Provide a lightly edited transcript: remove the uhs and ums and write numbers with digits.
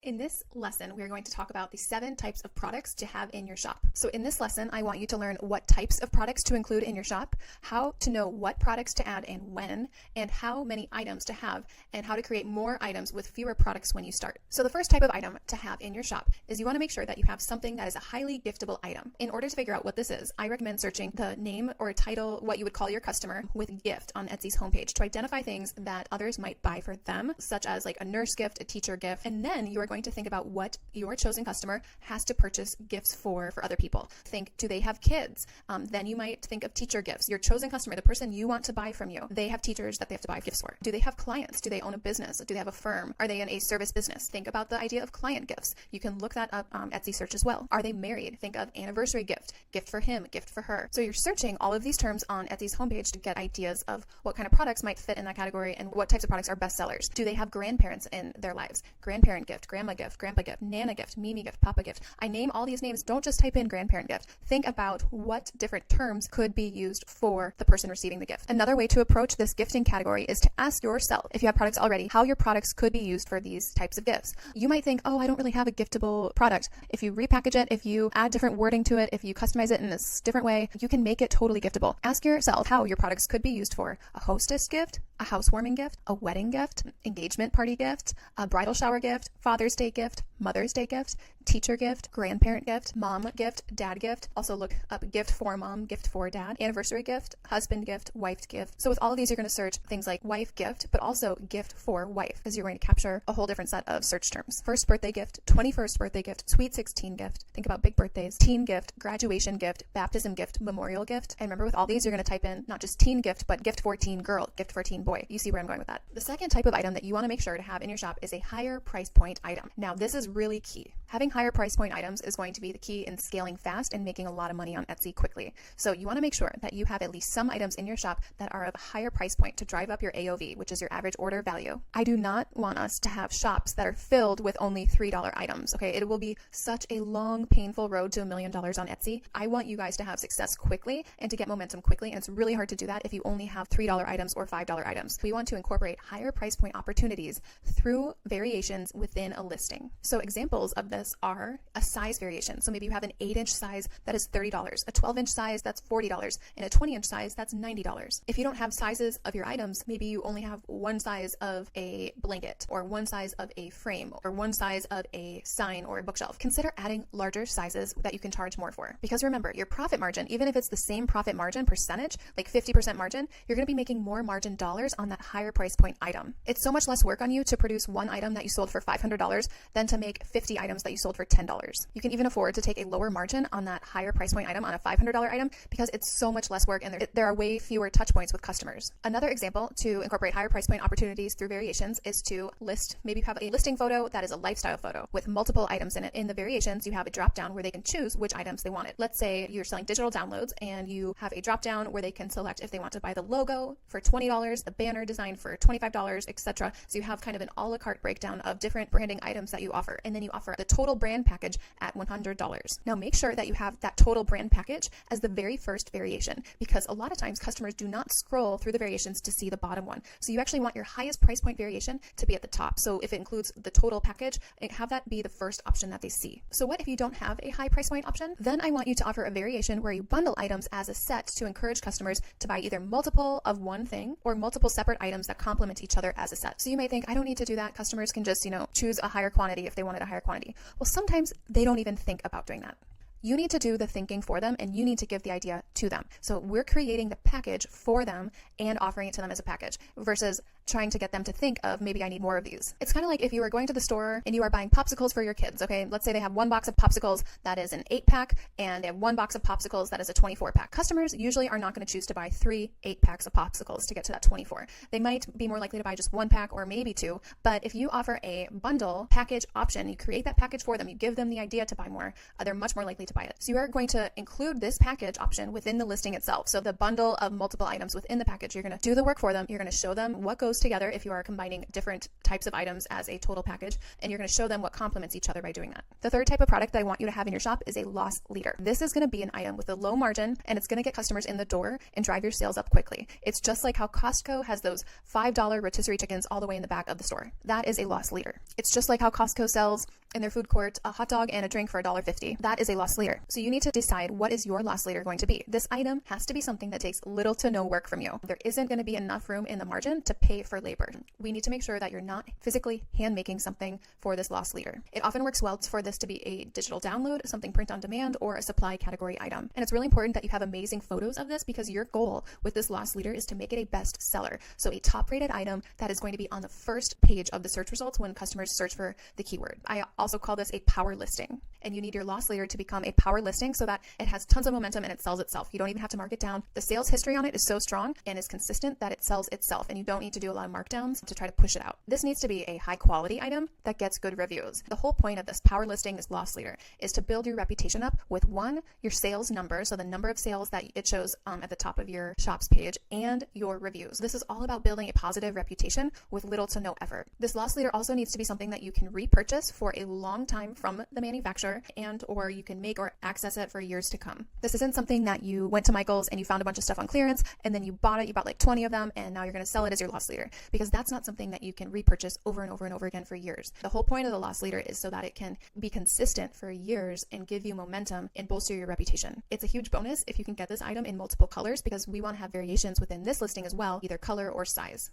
In this lesson, we're going to talk about the 7 types of products to have in your shop. So in this lesson, I want you to learn what types of products to include in your shop, how to know what products to add and when, and how many items to have, and how to create more items with fewer products when you start. So the first type of item to have in your shop is you want to make sure that you have something that is a highly giftable item. In order to figure out what this is, I recommend searching the name or title, what you would call your customer, with gift on Etsy's homepage to identify things that others might buy for them, such as like a nurse gift, a teacher gift, and then you are going to think about what your chosen customer has to purchase gifts for other people. Think, do they have kids? Then you might think of teacher gifts. Your chosen customer, the person you want to buy from you, they have teachers that they have to buy gifts for. Do they have clients? Do they own a business? Do they have a firm? Are they in a service business? Think about the idea of client gifts. You can look that up on Etsy search as well. Are they married? Think of anniversary gift, gift for him, gift for her. So you're searching all of these terms on Etsy's homepage to get ideas of what kind of products might fit in that category and what types of products are best sellers. Do they have grandparents in their lives? Grandparent gift, grandma gift, grandpa gift, Nana gift, Mimi gift, Papa gift. I name all these names. Don't just type in grandparent gift. Think about what different terms could be used for the person receiving the gift. Another way to approach this gifting category is to ask yourself, if you have products already, how your products could be used for these types of gifts. You might think, oh, I don't really have a giftable product. If you repackage it, if you add different wording to it, if you customize it in this different way, you can make it totally giftable. Ask yourself how your products could be used for a hostess gift, a housewarming gift, a wedding gift, engagement party gift, a bridal shower gift, Father's Day gift, Mother's Day gift, teacher gift, grandparent gift, mom gift, dad gift. Also look up gift for mom, gift for dad, anniversary gift, husband gift, wife gift. So with all of these, you're going to search things like wife gift, but also gift for wife, because you're going to capture a whole different set of search terms. First birthday gift, 21st birthday gift, sweet 16 gift. Think about big birthdays, teen gift, graduation gift, baptism gift, memorial gift. And remember, with all these, you're going to type in not just teen gift, but gift for teen girl, gift for teen boy. You see where I'm going with that. The second type of item that you want to make sure to have in your shop is a higher price point item. Now, this is really key. Having higher price point items is going to be the key in scaling fast and making a lot of money on Etsy quickly. So you want to make sure that you have at least some items in your shop that are of a higher price point to drive up your AOV, which is your average order value. I do not want us to have shops that are filled with only $3 items, okay? It will be such a long, painful road to $1 million on Etsy. I want you guys to have success quickly and to get momentum quickly, and it's really hard to do that if you only have $3 items or $5 items. We want to incorporate higher price point opportunities through variations within a listing. So examples of this are a size variation. So maybe you have an 8-inch size that is $30, a 12-inch size that's $40, and a 20-inch size that's $90. If you don't have sizes of your items, maybe you only have one size of a blanket, or one size of a frame, or one size of a sign or a bookshelf. Consider adding larger sizes that you can charge more for. Because remember, your profit margin, even if it's the same profit margin percentage, like 50% margin, you're going to be making more margin dollars on that higher price point item. It's so much less work on you to produce one item that you sold for $500 than to make 50 items that you sold for $10. You can even afford to take a lower margin on that higher price point item, on a $500 item, because it's so much less work and there are way fewer touch points with customers. Another example to incorporate higher price point opportunities through variations is to list, maybe you have a listing photo that is a lifestyle photo with multiple items in it. In the variations, you have a drop down where they can choose which items they wanted. Let's say you're selling digital downloads and you have a drop down where they can select if they want to buy the logo for $20, the banner design for $25, etc. So you have kind of an a la carte breakdown of different branding items that you offer. And then you offer the total brand package at $100. Now make sure that you have that total brand package as the very first variation, because a lot of times customers do not scroll through the variations to see the bottom one. So you actually want your highest price point variation to be at the top. So if it includes the total package, have that be the first option that they see. So what if you don't have a high price point option? Then I want you to offer a variation where you bundle items as a set to encourage customers to buy either multiple of one thing or multiple separate items that complement each other as a set. So you may think, I don't need to do that. Customers can just, choose a higher quantity if they wanted a higher quantity. Well, sometimes they don't even think about doing that. You need to do the thinking for them and you need to give the idea to them. So we're creating the package for them and offering it to them as a package versus trying to get them to think of, maybe I need more of these. It's kind of like if you are going to the store and you are buying popsicles for your kids, okay? Let's say they have one box of popsicles that is an 8-pack and they have one box of popsicles that is a 24-pack. Customers usually are not going to choose to buy 3 8-packs of popsicles to get to that 24. They might be more likely to buy just 1 pack or maybe 2, but if you offer a bundle package option, you create that package for them, you give them the idea to buy more, they're much more likely to buy it. So you are going to include this package option within the listing itself. So the bundle of multiple items within the package, you're going to do the work for them, you're going to show them what goes those together if you are combining different types of items as a total package, and you're going to show them what complements each other by doing that. The third type of product that I want you to have in your shop is a loss leader. This is going to be an item with a low margin, and it's going to get customers in the door and drive your sales up quickly. It's just like how Costco has those $5 rotisserie chickens all the way in the back of the store. That is a loss leader. It's just like how Costco sells in their food court a hot dog and a drink for $1.50. That is a loss leader. So you need to decide, what is your loss leader going to be? This item has to be something that takes little to no work from you. There isn't going to be enough room in the margin to pay for labor. We need to make sure that you're not physically hand making something for this loss leader. It often works well for this to be a digital download, something print on demand, or a supply category item. And it's really important that you have amazing photos of this, because your goal with this loss leader is to make it a best seller. So a top rated item that is going to be on the first page of the search results when customers search for the keyword. I also call this a power listing. And you need your loss leader to become a power listing so that it has tons of momentum and it sells itself. You don't even have to mark it down. The sales history on it is so strong and is consistent that it sells itself, and you don't need to do a lot of markdowns to try to push it out. This needs to be a high quality item that gets good reviews. The whole point of this power listing, this loss leader, is to build your reputation up with, one, your sales number, so the number of sales that it shows at the top of your shop's page, and your reviews. This is all about building a positive reputation with little to no effort. This loss leader also needs to be something that you can repurchase for a long time from the manufacturer, and or you can make or access it for years to come. This isn't something that you went to Michael's and you found a bunch of stuff on clearance and then you bought it, you bought like 20 of them, and now you're going to sell it as your loss leader, because that's not something that you can repurchase over and over and over again for years. The whole point of the loss leader is so that it can be consistent for years and give you momentum and bolster your reputation. It's a huge bonus if you can get this item in multiple colors, because we want to have variations within this listing as well, either color or size.